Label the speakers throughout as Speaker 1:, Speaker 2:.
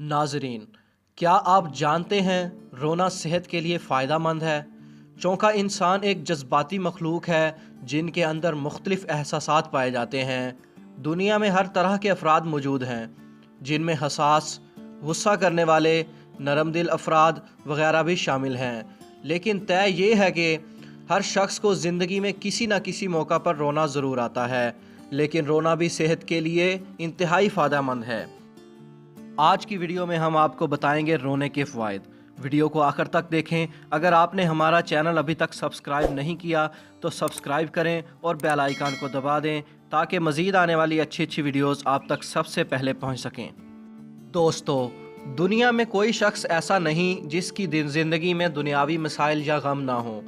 Speaker 1: नाजरीन, क्या आप जानते हैं रोना सेहत के लिए फ़ायदा मंद है। चूँकि इंसान एक जज्बाती मखलूक है जिनके अंदर मुख्तलिफ़ एहसासात पाए जाते हैं। दुनिया में हर तरह के अफराद मौजूद हैं जिनमें हसास, गुस्सा करने वाले, नरम दिल अफराद वगैरह भी शामिल हैं। लेकिन तय ये है कि हर शख्स को ज़िंदगी में किसी न किसी मौका पर रोना ज़रूर आता है, लेकिन रोना भी सेहत के लिए इंतहाई फ़ायदेमंद है। आज की वीडियो में हम आपको बताएंगे रोने के फ़वाइद। वीडियो को आखिर तक देखें। अगर आपने हमारा चैनल अभी तक सब्सक्राइब नहीं किया तो सब्सक्राइब करें और बेल आइकन को दबा दें ताकि मज़ीद आने वाली अच्छी वीडियोस आप तक सबसे पहले पहुंच सकें। दोस्तों, दुनिया में कोई शख्स ऐसा नहीं जिसकी ज़िंदगी में दुनियावी मसाइल या गम ना हो।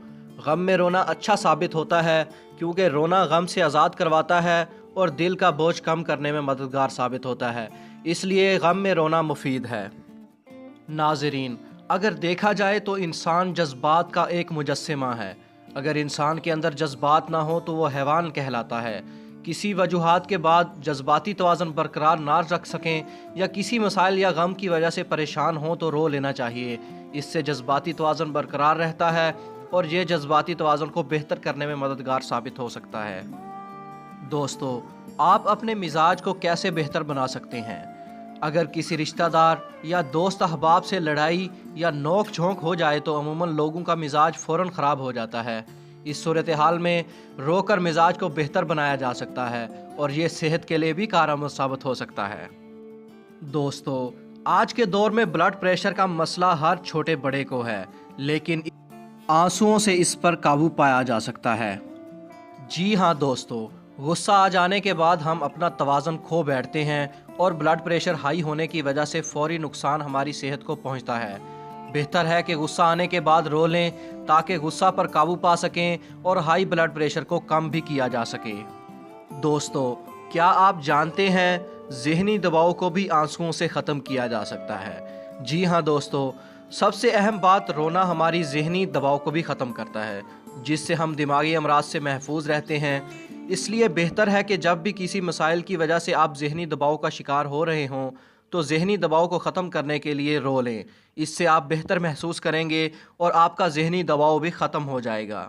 Speaker 1: गम में रोना अच्छा साबित होता है क्योंकि रोना गम से आज़ाद करवाता है और दिल का बोझ कम करने में मददगार साबित होता है। इसलिए गम में रोना मुफीद है। नाजरीन, अगर देखा जाए तो इंसान जज्बात का एक मुजस्समा है। अगर इंसान के अंदर जज्बात ना हो तो वो हैवान कहलाता है। किसी वजूहात के बाद जज्बाती तवाज़ुन बरकरार ना रख सकें या किसी मसाइल या गम की वजह से परेशान हो तो रो लेना चाहिए। इससे जज्बाती तवाज़ुन बरकरार रहता है और ये जज्बाती तवाज़ुन को बेहतर करने में मददगार साबित हो सकता है। दोस्तों, आप अपने मिजाज को कैसे बेहतर बना सकते हैं? अगर किसी रिश्तेदार या दोस्त अहबाब से लड़ाई या नोक झोंक हो जाए तो अमूमन लोगों का मिजाज फ़ौरन ख़राब हो जाता है। इस सूरत हाल में रोकर मिजाज को बेहतर बनाया जा सकता है और ये सेहत के लिए भी कारआमद साबित हो सकता है। दोस्तों, आज के दौर में ब्लड प्रेशर का मसला हर छोटे बड़े को है, लेकिन आंसुओं से इस पर काबू पाया जा सकता है। जी हाँ दोस्तों, गुस्सा आ जाने के बाद हम अपना तवाज़ुन खो बैठते हैं और ब्लड प्रेशर हाई होने की वजह से फौरी नुकसान हमारी सेहत को पहुंचता है। बेहतर है कि गुस्सा आने के बाद रो लें ताकि गुस्सा पर काबू पा सकें और हाई ब्लड प्रेशर को कम भी किया जा सके। दोस्तों, क्या आप जानते हैं ज़हनी दबाव को भी आंसुओं से ख़त्म किया जा सकता है? जी हाँ दोस्तों, सबसे अहम बात, रोना हमारी ज़हनी दबाव को भी ख़त्म करता है जिससे हम दिमागी अमराज से महफूज रहते हैं। इसलिए बेहतर है कि जब भी किसी मसाइल की वजह से आप ज़हनी दबाव का शिकार हो रहे हों तो ज़हनी दबाव को ख़त्म करने के लिए रो लें। इससे आप बेहतर महसूस करेंगे और आपका ज़हनी दबाव भी ख़त्म हो जाएगा।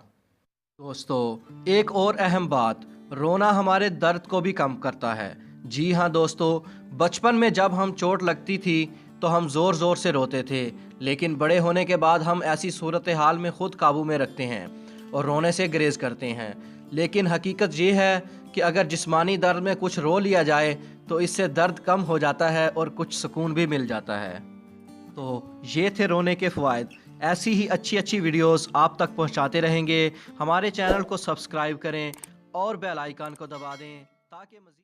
Speaker 1: दोस्तों, एक और अहम बात, रोना हमारे दर्द को भी कम करता है। जी हाँ दोस्तों, बचपन में जब हम चोट लगती थी तो हम ज़ोर ज़ोर से रोते थे, लेकिन बड़े होने के बाद हम ऐसी सूरत हाल में ख़ुद काबू में रखते हैं और रोने से गुरेज करते हैं। लेकिन हकीकत ये है कि अगर जिस्मानी दर्द में कुछ रो लिया जाए तो इससे दर्द कम हो जाता है और कुछ सुकून भी मिल जाता है। तो ये थे रोने के फ़वाइद। ऐसी ही अच्छी वीडियोस आप तक पहुंचाते रहेंगे। हमारे चैनल को सब्सक्राइब करें और बेल आइकन को दबा दें ताकि मज़ीद